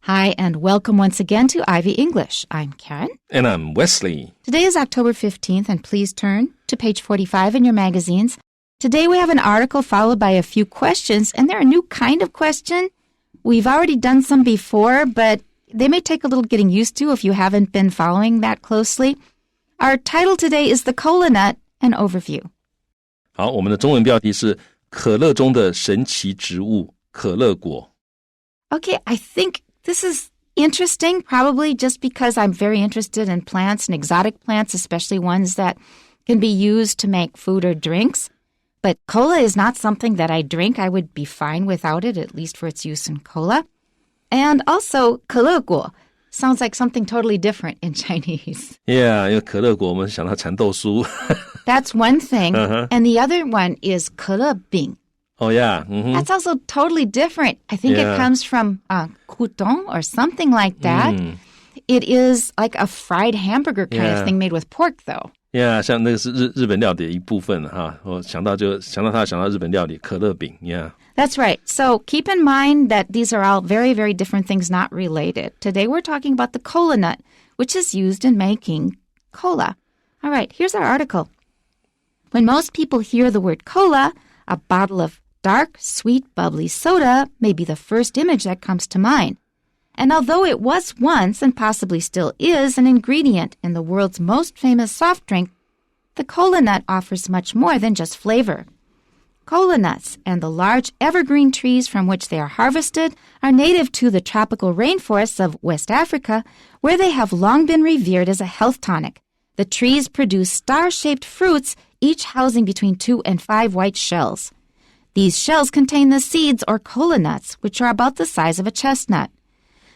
Hi, and welcome once again to Ivy English. I'm Karen. And I'm Wesley. Today is October 15th, and please turn to page 45 in your magazines. Today we have an article followed by a few questions, and they're a new kind of question. We've already done some before, but they may take a little getting used to if you haven't been following that closely. Our title today is The Kola Nut, an Overview. 好，我们的中文标题是可乐中的神奇植物可乐果。 Okay, I think this is interesting, probably just because I'm very interested in plants and exotic plants, especially ones that can be used to make food or drinks. But cola is not something that I drink. I would be fine without it, at least for its use in cola. And also, 可乐果 sounds like something totally different in Chinese. Yeah, 因为可乐果我们想到蚕豆酥。That's one thing. And the other one is 可乐饼. Oh, yeah. That's also totally different. I think it comes from crouton or something like that. It is like a fried hamburger kind of thing made with pork, though. Yeah, 像那个是日本料理的一部分哈，我想到日本料理可乐饼 Yeah. That's right. So keep in mind that these are all very, very different things not related. Today we're talking about the kola nut, which is used in making cola. All right, here's our article. When most people hear the word cola, a bottle of dark, sweet, bubbly soda may be the first image that comes to mind. And although it was once, and possibly still is, an ingredient in the world's most famous soft drink, the kola nut offers much more than just flavor. Kola nuts and the large evergreen trees from which they are harvested are native to the tropical rainforests of West Africa, where they have long been revered as a health tonic. The trees produce star-shaped fruits, each housing between 2 and 5 white shells. These shells contain the seeds or kola nuts, which are about the size of a chestnut.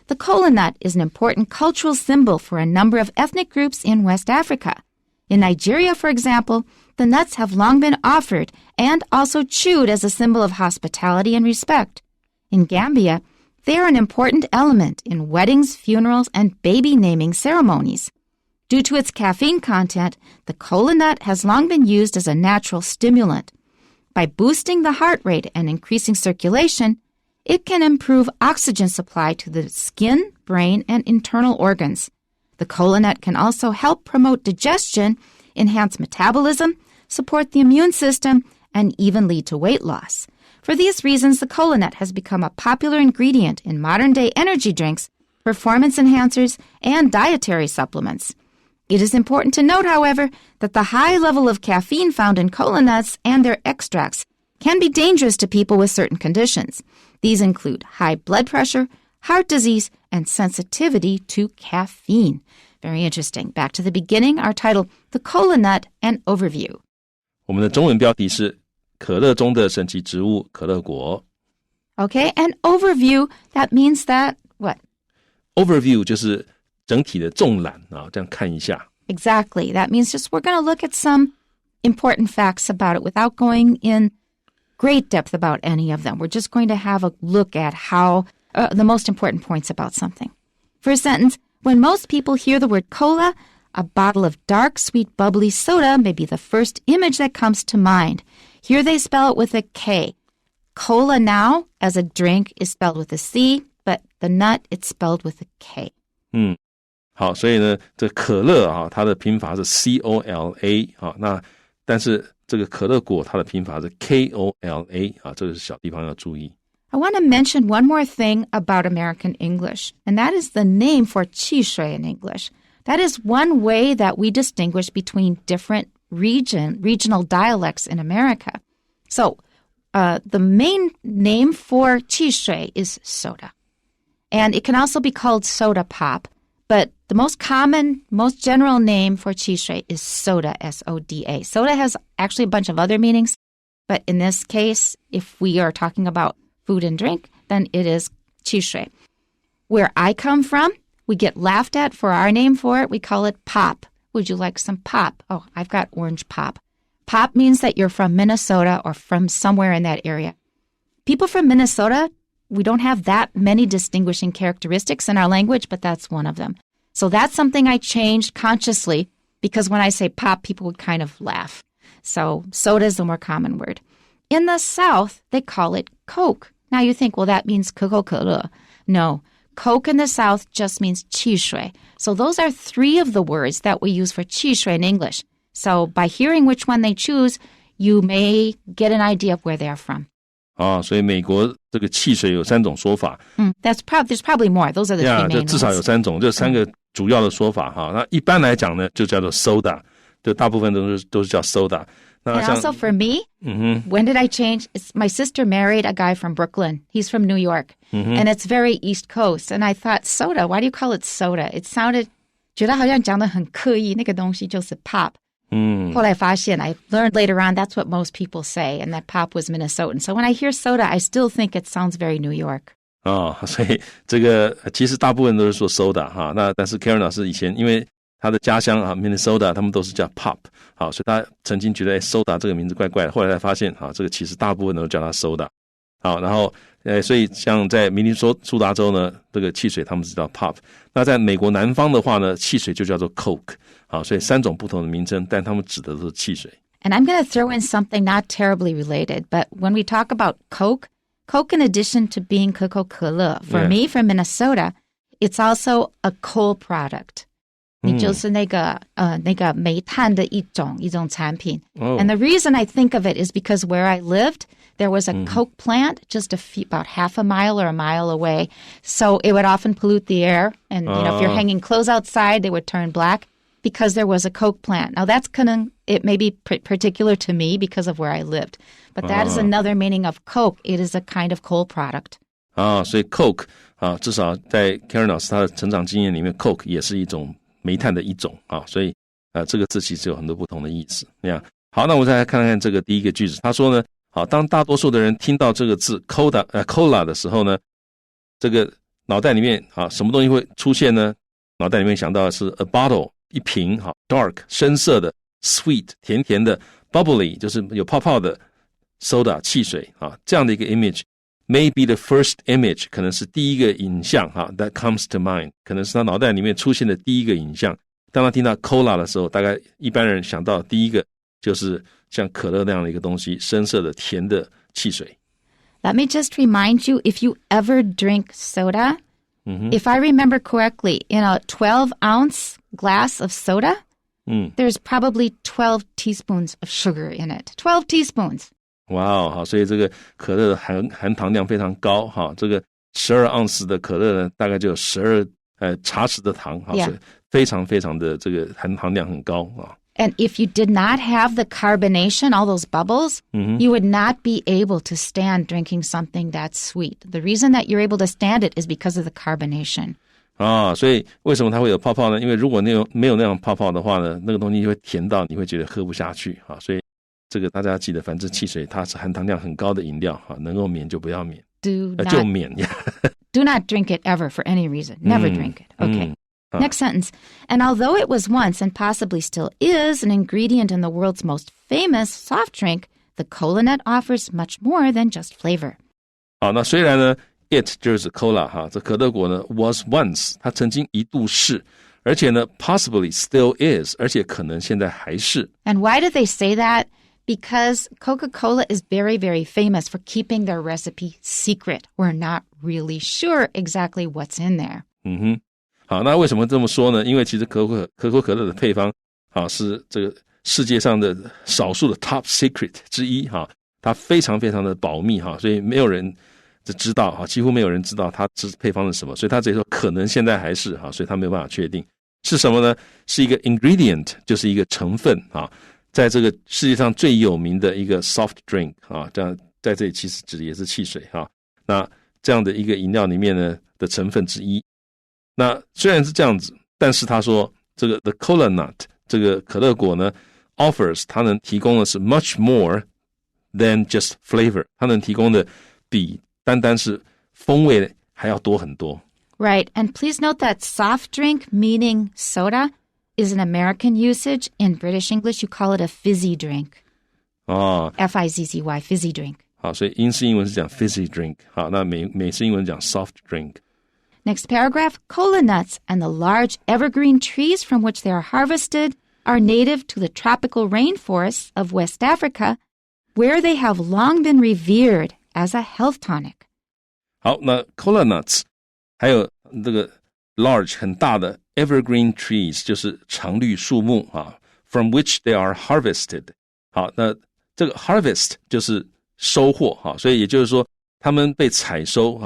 The kola nut is an important cultural symbol for a number of ethnic groups in West Africa. In Nigeria, for example, the nuts have long been offered and also chewed as a symbol of hospitality and respect. In Gambia, they are an important element in weddings, funerals, and baby naming ceremonies. Due to its caffeine content, the kola nut has long been used as a natural stimulant. By boosting the heart rate and increasing circulation, it can improve oxygen supply to the skin, brain, and internal organs. The kola nut can also help promote digestion, enhance metabolism, support the immune system, and even lead to weight loss. For these reasons, the kola nut has become a popular ingredient in modern-day energy drinks, performance enhancers, and dietary supplements. It is important to note, however, that the high level of caffeine found in kola nuts and their extracts can be dangerous to people with certain conditions. These include high blood pressure, heart disease, and sensitivity to caffeine. Very interesting. Back to the beginning, our title, The Kola Nut, an Overview. 我们的中文标题是可乐中的神奇植物可乐果。 Okay, an overview, that means that, what? Overview 就是整体的纵览啊，这样看一下。 Exactly. That means just we're going to look at some important facts about it without going in great depth about any of them. We're just going to have a look at how the most important points about something. First sentence, when most people hear the word cola, a bottle of dark, sweet, bubbly soda may be the first image that comes to mind. Here they spell it with a K. Cola now, as a drink, is spelled with a C, but the nut, it's spelled with a K. 好，所以呢，这可乐啊，它的拼法是 COLA 啊，那但是这个可乐果它的拼法是 KOLA 啊，这个是小地方要注意。I want to mention one more thing about American English, and that is the name for 汽水 in English. That is one way that we distinguish between different regional dialects in America. So, the main name for 汽水 is soda. And it can also be called soda pop. But the most common, most general name for 汽水 is soda, S-O-D-A. Soda has actually a bunch of other meanings. But in this case, if we are talking about food and drink, then it is 汽水. Where I come from, we get laughed at for our name for it. We call it pop. Would you like some pop? Oh, I've got orange pop. Pop means that you're from Minnesota or from somewhere in that area. People from Minnesota, we don't have that many distinguishing characteristics in our language, but that's one of them. So that's something I changed consciously because when I say pop, people would kind of laugh. So soda is the more common word. In the South, they call it Coke. Now you think, well, that means 可口可乐. No, Coke in the South just means 汽水. So those are 3 of the words that we use for 汽水 in English. So by hearing which one they choose, you may get an idea of where they are from. 所以美国这个汽水有3种说法。There's probably more. Those are the 3 main ones. 至少有3种，这3个主要的说法哈。那一般来讲呢，就叫做 soda， 就大部分都是叫 soda。And also for me, when did I change? My sister married a guy from Brooklyn. He's from New York. And it's very East Coast. And I thought, soda, why do you call it soda? It sounded, 觉得好像讲得很刻意，那个东西就是 pop. 后来发现, I learned later on that's what most people say, and that pop was Minnesotan. So when I hear soda, I still think it sounds very New York. 所以这个其实大部分都是说 soda 哈。那但是 Karen 老师以前因为他的家乡Minnesota 他们都是叫 pop， 好，所以他曾经觉得soda 这个名字怪怪的，后来才发现这个其实大部分都叫它 soda。好，然后所以像在明尼苏达州呢，这个汽水他们是叫 pop。那在美国南方的话呢，汽水就叫做 Coke。好，所以3种不同的名称，但他们指的都是汽水。And I'm going to throw in something not terribly related, but when we talk about Coke in addition to being 可口可乐, for me from Minnesota, it's also a coal product. 你就是那个煤炭的一种产品。And the reason I think of it is because where I lived, there was a Coke plant just about half a mile or a mile away. So it would often pollute the air. And if you're hanging clothes outside, they would turn black because there was a Coke plant. Now that's it may be particular to me because of where I lived. But that is another meaning of Coke. It is a kind of coal product. 所以 Coke 至少在 Karen 老师他的成长经验里面 Coke 也是一种煤炭的一种所以这个字其实有很多不同的意思。好，那我们再来看看这个第一个句子。他说呢，当大多数的人听到这个字 Cola 的时候呢，这个脑袋里面什么东西会出现呢？脑袋里面想到的是 a bottle 一瓶dark 深色的 sweet 甜甜的 bubbly 就是有泡泡的 soda 汽水这样的一个 image may be the first image 可能是第一个影像that comes to mind 可能是他脑袋里面出现的第一个影像。当他听到 Cola 的时候，大概一般人想到第一个就是像可乐那样的一个东西，深色的甜的汽水。Let me just remind you, if you ever drink soda, if I remember correctly, in a 12-ounce glass of soda, there's probably 12 teaspoons of sugar in it. 12 teaspoons. 哇好，所以这个可乐的含糖量非常高这个12盎司的可乐呢，大概就有12茶匙的糖所以非常非常的这个含糖量很高And if you did not have the carbonation, all those bubbles, you would not be able to stand drinking something that sweet. The reason that you're able to stand it is because of the carbonation. 所以为什么它会有泡泡呢？因为如果没有那样泡泡的话呢，那个东西会甜到你会觉得喝不下去所以这个大家记得，反正汽水它是含糖量很高的饮料能够免就不要免，就免。Do not drink it ever for any reason. Never drink it. Okay. Next sentence. And although it was once and possibly still is an ingredient in the world's most famous soft drink, the Kola Nut offers much more than just flavor. 好，那虽然呢 it 就是 Cola 这可乐果呢 was once 它曾经一度是，而且呢 possibly still is 而且可能现在还是。And why did they say that? Because Coca-Cola is very, very famous for keeping their recipe secret. We're not really sure exactly what's in there. 好，那为什么这么说呢？因为其实可口可乐的配方是这个世界上的少数的 top secret 之一它非常非常的保密所以没有人知道几乎没有人知道它配方是什么，所以他直接说可能现在还是所以他没有办法确定是什么呢？是一个 ingredient 就是一个成分在这个世界上最有名的一个 soft drink 这样在这里其实指的也是汽水那这样的一个饮料里面呢的成分之一。那虽然是这样子，但是他说这个 the Kola Nut 这个可乐果呢 offers 它能提供的是 much more than just flavor 它能提供的比单单是风味还要多很多。Right, and please note that soft drink meaning soda is an American usage. In British English, you call it a fizzy drink. F-I-Z-Z-Y, fizzy drink. 好，所以英式英文是讲 fizzy drink. 好，那美式英文讲 soft drink. Next paragraph, Kola nuts and the large evergreen trees from which they are harvested are native to the tropical rainforests of West Africa, where they have long been revered as a health tonic. 好，那 Kola nuts 还有这个 large 很大的 evergreen trees 就是常绿树木from which they are harvested。 好，那这个 harvest 就是收获所以也就是说他们被采收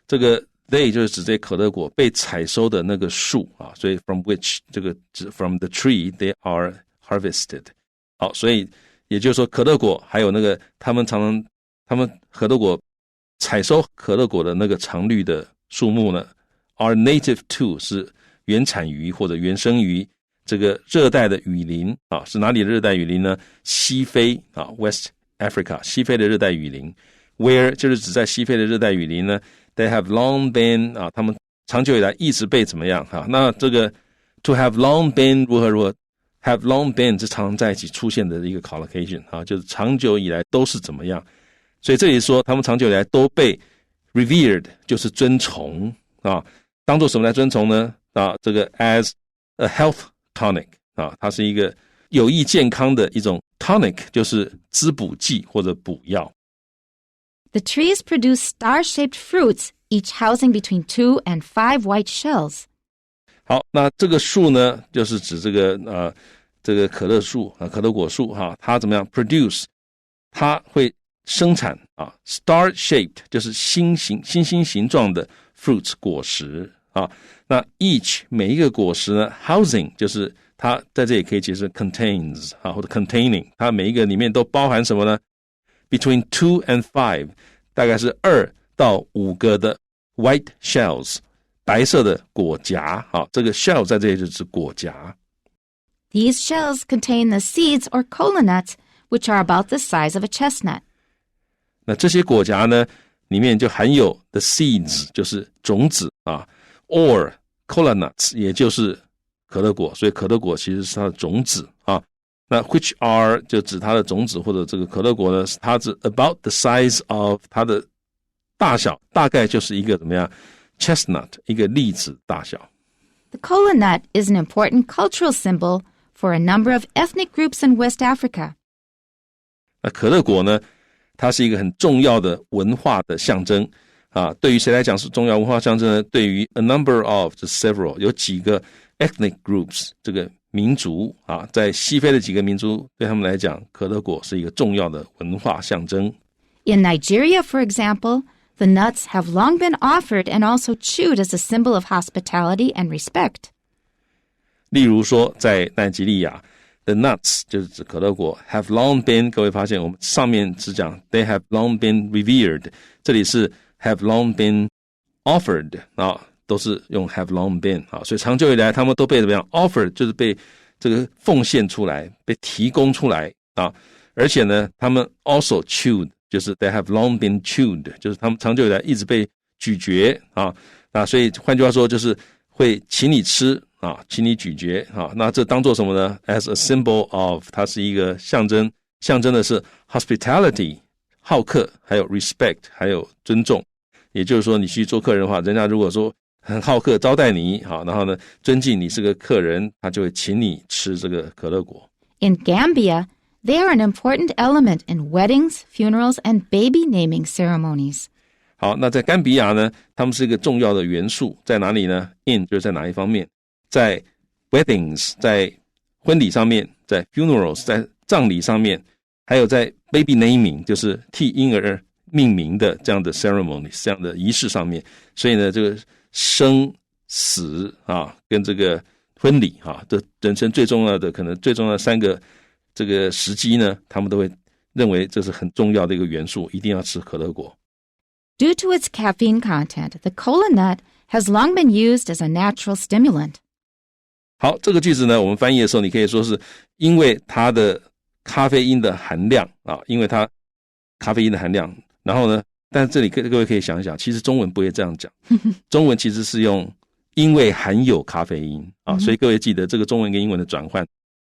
这个 they 就是指这些可乐果被采收的那个树所以 from which 这个 from the tree they are harvested。 好，所以也就是说可乐果还有那个他们可乐果采收可乐果的那个常绿的树木呢 are native to 是原产于或者原生于这个热带的雨林是哪里的热带雨林呢？西非West Africa 西非的热带雨林 where 就是指在西非的热带雨林呢 they have long been 他们长久以来一直被怎么样那这个 to have long been 如何 have long been 是常常在一起出现的一个 collocation 就是长久以来都是怎么样，所以这里说他们长久以来都被 revered 就是尊崇当做什么来尊崇呢这个 as a health tonic 它是一个有益健康的一种 tonic 就是滋补剂或者补药。 The trees produce star-shaped fruits, each housing between 2 and 5 white shells. 好，那这个树呢就是指这个可乐树可乐果树它怎么样 produce 它会生产star-shaped 就是星星形状的 fruits 果实那 each 每一个果实呢 housing 就是它在这里可以解释 contains 或者 containing 它每一个里面都包含什么呢 between 2 and 5大概是2到5个的 white shells 白色的果荚这个 shell 在这里就是果荚。 These shells contain the seeds or kola nuts, which are about the size of a chestnut. 那这些果荚呢里面就含有 the seeds 就是种子or Kola Nuts 也就是可乐果，所以可乐果其实是它的种子那 which are 就指它的种子或者这个可乐果呢它是 about the size of 它的大小大概就是一个怎么样 chestnut 一个栗子大小。 The kola nut is an important cultural symbol for a number of ethnic groups in West Africa. 那可乐果呢它是一个很重要的文化的象征对于谁来讲是重要文化象征呢？对于 a number of 就 several 有几个 ethnic groups 这个民族在西非的几个民族对他们来讲可乐果是一个重要的文化象征。 In Nigeria, for example, the nuts have long been offered and also chewed as a symbol of hospitality and respect. 例如说在奈及利亚 the nuts 就是指可乐果 have long been 各位发现我们上面只讲 they have long been revered 这里是have long been offered 都是用 have long been 所以长久以来他们都被怎么样 offered 就是被这个奉献出来被提供出来而且呢他们 also chewed 就是 they have long been chewed 就是他们长久以来一直被咀嚼那所以换句话说就是会请你吃请你咀嚼那这当做什么呢 as a symbol of 它是一个象征的是 hospitality好客还有 respect 还有尊重，也就是说你去做客人的话人家如果说很好客招待你然后呢尊敬你是个客人他就会请你吃这个可乐果。 In Gambia, they are an important element in weddings, funerals, and baby naming ceremonies. 好，那在甘比亚呢他们是一个重要的元素在哪里呢 in 就是在哪一方面在 weddings 在婚礼上面在 funerals 在葬礼上面还有在 baby naming 就是替婴儿命名的这样的 ceremonies 这样的仪式上面，所以呢这个生死跟这个婚礼这人生最重要的可能最重要的3个这个时机呢他们都会认为这是很重要的一个元素一定要吃可乐果。 Due to its caffeine content, the kola nut has long been used as a natural stimulant. 好，这个句子呢我们翻译的时候你可以说是因为它的咖啡因的含量因为它咖啡因的含量然后呢但是这里各位可以想一想其实中文不会这样讲中文其实是用因为含有咖啡因所以各位记得这个中文跟英文的转换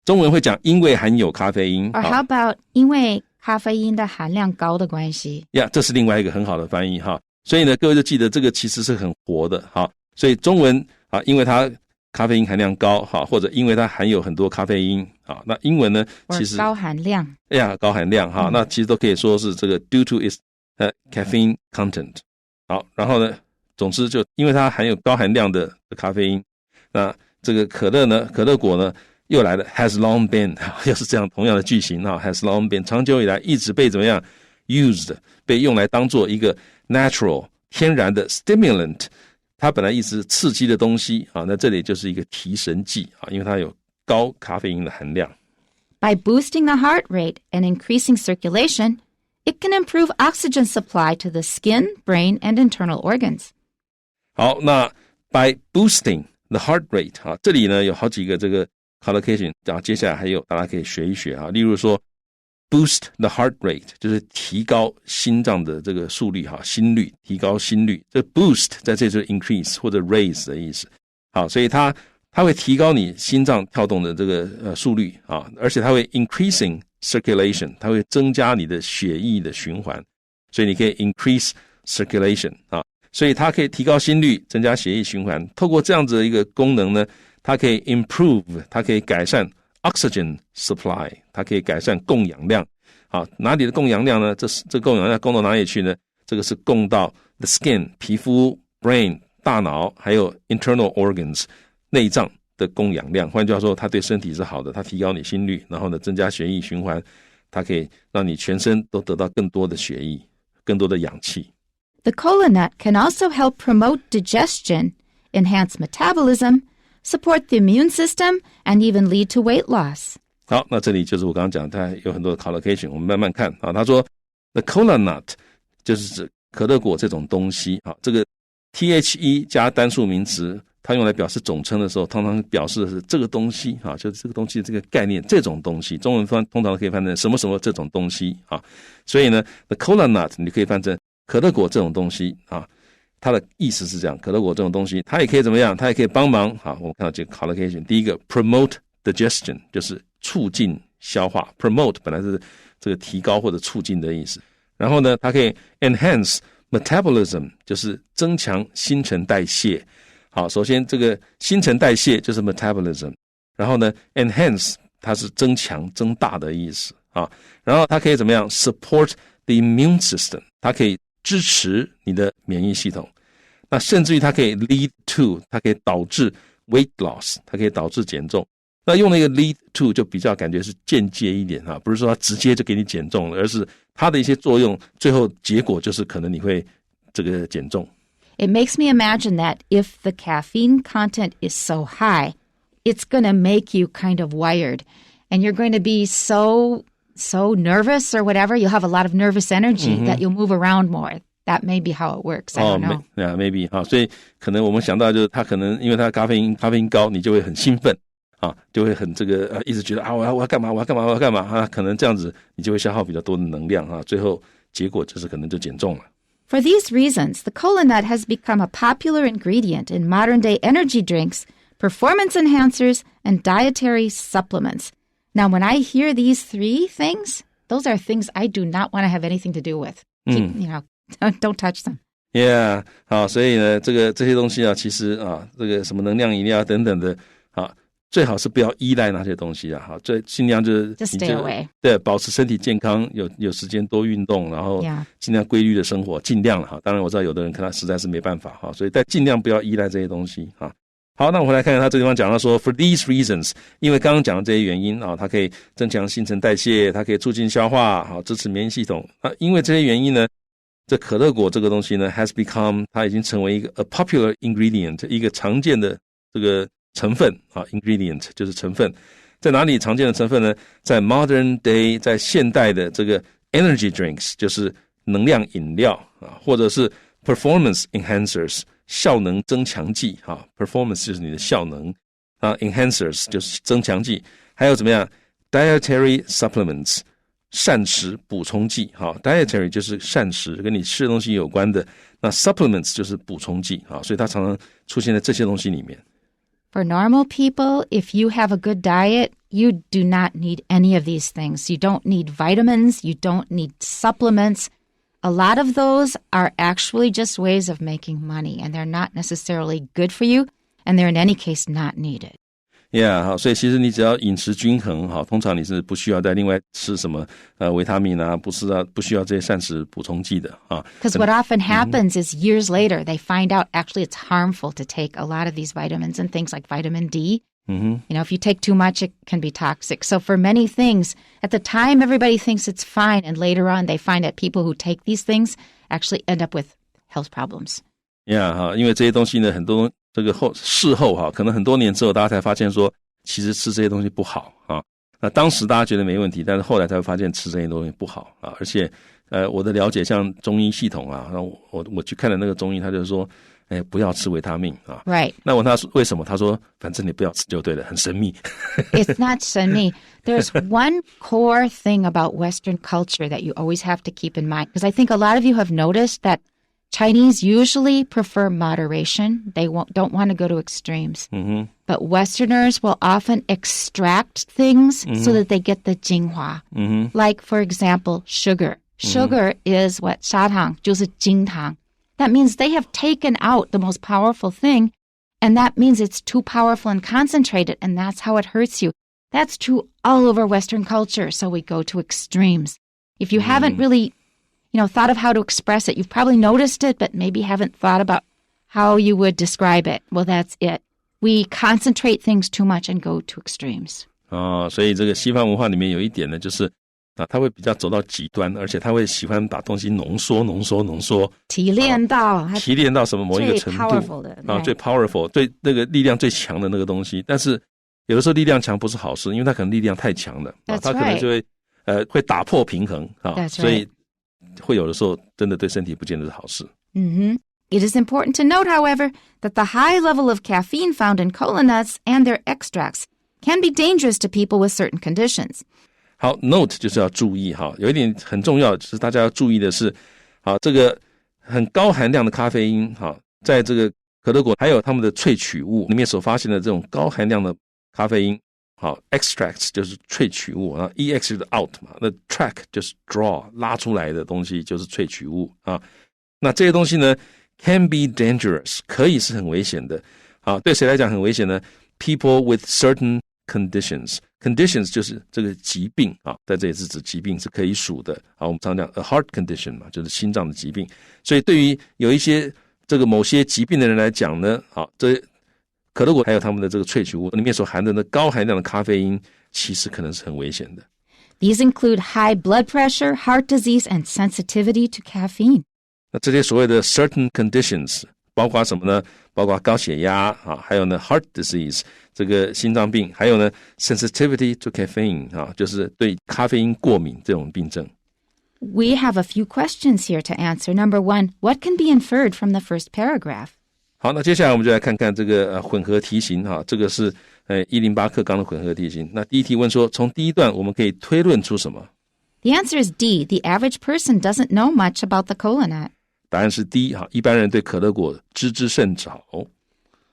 中文会讲因为含有咖啡因 Or how about 因为咖啡因的含量高的关系这是另外一个很好的翻译所以呢各位就记得这个其实是很活的所以中文因为它咖啡因含量高或者因为它含有很多咖啡因那英文呢其实高含量高含量那其实都可以说是这个 due to its caffeine content 好然后呢总之就因为它含有高含量的咖啡因，那这个可乐呢，可乐果呢又来了 has long been 又是这样同样的句型 has long been 长久以来一直被怎么样 used 被用来当做一个 natural 天然的 stimulant， 它本来一直刺激的东西那这里就是一个提神剂因为它有高咖啡因的含量。By boosting the heart rate and increasing circulation, it can improve oxygen supply to the skin, brain, and internal organs. 好，那 by boosting the heart rate 这里呢有好几个这个 collocation， 接下来还有大家可以学一学例如说 boost the heart rate 就是提高心脏的这个速率心率，提高心率，这 boost 在这里就是 increase 或者 raise 的意思。好，所以它会提高你心脏跳动的这个速率而且它会 increasing circulation， 它会增加你的血液的循环，所以你可以 increase circulation所以它可以提高心率，增加血液循环。透过这样子的一个功能呢，它可以 improve， 它可以改善 oxygen supply， 它可以改善供氧量。好，哪里的供氧量呢？这供氧量供到哪里去呢？这个是供到 the skin 皮肤 brain 大脑还有 internal organs 内脏的供氧量。换句话说，它对身体是好的，它提高你心率，然后呢增加血液循环，它可以让你全身都得到更多的血液，更多的氧气。The Kola Nut can also help promote digestion, enhance metabolism, support the immune system, and even lead to weight loss. 好，那这里就是我刚刚讲它有很多的 collocation， 我们慢慢看他说 The Kola Nut 就是指可乐果这种东西这个 THE 加单数名词，它用来表示总称的时候，通常表示的是这个东西就是这个东西的这个概念，这种东西，中文通常可以翻成什么什么这种东西所以呢 The Kola Nut 你可以翻成可乐果这种东西它的意思是这样，可乐果这种东西它也可以怎么样，它也可以帮忙我们看到这个 collocation， 第一个 promote digestion 就是促进消化， promote 本来是这个提高或者促进的意思，然后呢它可以 enhance metabolism 就是增强新陈代谢。好，首先这个新陈代谢就是 metabolism， 然后呢 enhance 它是增强增大的意思然后它可以怎么样 support the immune system， 它可以支持你的免疫系统，那甚至于它可以 lead to， 它可以导致 weight loss， 它可以导致减重。那用那个 lead to 就比较感觉是间接一点不是说它直接就给你减重了，而是它的一些作用，最后结果就是可能你会这个减重。It makes me imagine that if the caffeine content is so high, it's going to make you kind of wired, and you're going to be so nervous or whatever. You'll have a lot of nervous energy that you'll move around more. That may be how it works. I don't know. Yeah, maybe 所以可能我们想到就是它可能因为它咖啡因高，你就会很兴奋就会很这个一直觉得我要干嘛可能这样子你就会消耗比较多的能量最后结果就是可能就减重了。For these reasons, the Kola Nut has become a popular ingredient in modern-day energy drinks, performance enhancers, and dietary supplements. Now, when I hear these three things, those are things I do not want to have anything to do with. Don't touch them. Yeah, 好，所以呢，这些东西其实这个什么能量饮料等等的最好是不要依赖那些东西最尽量就是 Just stay away. 对，保持身体健康，有时间多运动，然后尽量规律的生活，尽量当然我知道有的人可能实在是没办法所以但尽量不要依赖这些东西好，那我们来看看他这个地方讲到说 for these reasons， 因为刚刚讲的这些原因它可以增强新陈代谢，它可以促进消化支持免疫系统因为这些原因呢，这可乐果这个东西呢 has become 它已经成为一个 a popular ingredient， 一个常见的这个成分ingredient 就是成分，在哪里常见的成分呢？在 modern day， 在现代的这个 energy drinks 就是能量饮料或者是 performance enhancers 效能增强剂performance 就是你的效能enhancers 就是增强剂，还有怎么样 dietary supplements 膳食补充剂dietary 就是膳食跟你吃的东西有关的，那 supplements 就是补充剂所以它常常出现在这些东西里面。For normal people, if you have a good diet, you do not need any of these things. You don't need vitamins. You don't need supplements. A lot of those are actually just ways of making money, and they're not necessarily good for you, and they're in any case not needed. Yeah， 好，所以其实你只要饮食均衡，好，通常你是不需要再另外吃什么维他命啊，不需要这些膳食补充剂的啊。Because what often happens is years later they find out actually it's harmful to take a lot of these vitamins and things like vitamin D. You know, if you take too much, it can be toxic. So for many things, at the time everybody thinks it's fine, and later on they find that people who take these things actually end up with health problems. Yeah， 哈，因为这些东西呢，很多这个事后哈，可能很多年之后，大家才发现说，其实吃这些东西不好啊。那当时大家觉得没问题，但是后来才会发现吃这些东西不好啊。而且，我的了解，像中医系统啊，然后我去看了那个中医，他就说，不要吃维他命啊。Right. 那问他为什么？他说，反正你不要吃就对了，很神秘。It's not 神秘. There's one core thing about Western culture that you always have to keep in mind, because I think a lot of you have noticed that Chinese usually prefer moderation. They don't want to go to extremes. But Westerners will often extract things so that they get the 精华. Like, for example, sugar. Sugar is what? 砂糖，就是精糖. That means they have taken out the most powerful thing, and that means it's too powerful and concentrated, and that's how it hurts you. That's true all over Western culture, so we go to extremes. If you haven't really thought of how to express it. You've probably noticed it, but maybe haven't thought about how you would describe it. Well, that's it. We concentrate things too much and go to extremes. 所以这个西方文化里面有一点呢，就是他会比较走到极端，而且他会喜欢把东西浓缩，提炼到什么某一个程度，最 powerful 的，最 powerful， 最那个力量最强的那个东西。但是有的时候力量强不是好事，因为他可能力量太强了，他可能就会打破平衡啊，所以会有的时候真的对身体不见得是好事。It is important to note, however, that the high level of caffeine found in cola nuts and their extracts can be dangerous to people with certain conditions. 好 ，note 就是要注意哈，有一点很重要，就是大家要注意的是，好，这个很高含量的咖啡因，哈，在这个可乐果还有它们的萃取物里面所发现的这种高含量的咖啡因。好 ，extracts 就是萃取物啊 ，ex 就是 out 嘛，那 track 就是 draw 拉出来的东西就是萃取物啊。那这些东西呢 ，can be dangerous 可以是很危险的。啊，对谁来讲很危险呢 ？People with certain conditions 就是这个疾病啊，在这里是指疾病是可以数的。啊，我们常讲 a heart condition 嘛，就是心脏的疾病。所以对于有一些这个某些疾病的人来讲呢，好，这可乐果还有它们的这个萃取物里面所含的高含量的咖啡因，其实可能是很危险的。These include high blood pressure, heart disease, and sensitivity to caffeine. 那这些所谓的 certain conditions 包括什么呢？包括高血压啊，还有呢 heart disease 这个心脏病，还有呢 sensitivity to caffeine 啊，就是对咖啡因过敏这种病症。We have a few questions here to answer. Number one, what can be inferred from the first paragraph? 好，那接下来我们就来看看这个混合题型哈，这个是108课纲的混合题型。那第一题问说，从第一段我们可以推论出什么？ The answer is D. The average person doesn't know much about the Kola Nut. 答案是 D 哈，一般人对可乐果知之甚少。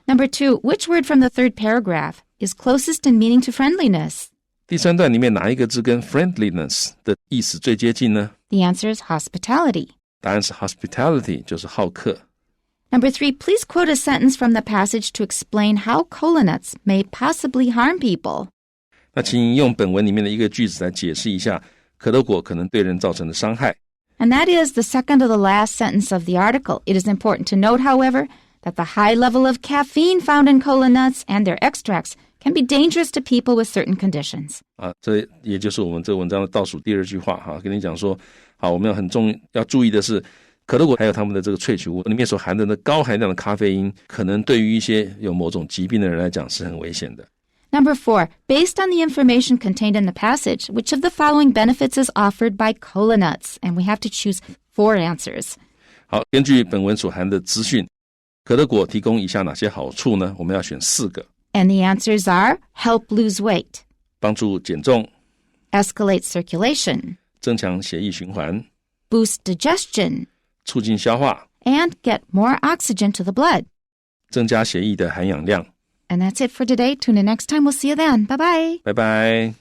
Number two, which word from the third paragraph is closest in meaning to friendliness? 第三段里面哪一个字跟 friendliness 的意思最接近呢？ The answer is hospitality. 答案是 hospitality， 就是好客。Number three, please quote a sentence from the passage to explain how cola nuts may possibly harm people. 那请引用本文里面的一个句子来解释一下可乐果可能对人造成的伤害。And that is the second to the last sentence of the article. It is important to note, however, that the high level of caffeine found in cola nuts and their extracts can be dangerous to people with certain conditions. 啊，这也就是我们这个文章的倒数第二句话哈，跟你讲说，好，我们要注意的是，可乐果还有它们的这个萃取物里面所含的高含量的咖啡因，可能对于一些有某种疾病的人来讲是很危险的。Number four, based on the information contained in the passage, which of the following benefits is offered by cola nuts? And we have to choose 4 answers. 好，根据本文所含的资讯，可乐果提供以下哪些好处呢？我们要选4个。And the answers are help lose weight, 帮助减重， escalate circulation, 增强血液循环， boost digestion, 促进消化， and get more oxygen to the blood. 增加血液的含氧量。And that's it for today. Tune in next time. We'll see you then. Bye-bye. 拜拜。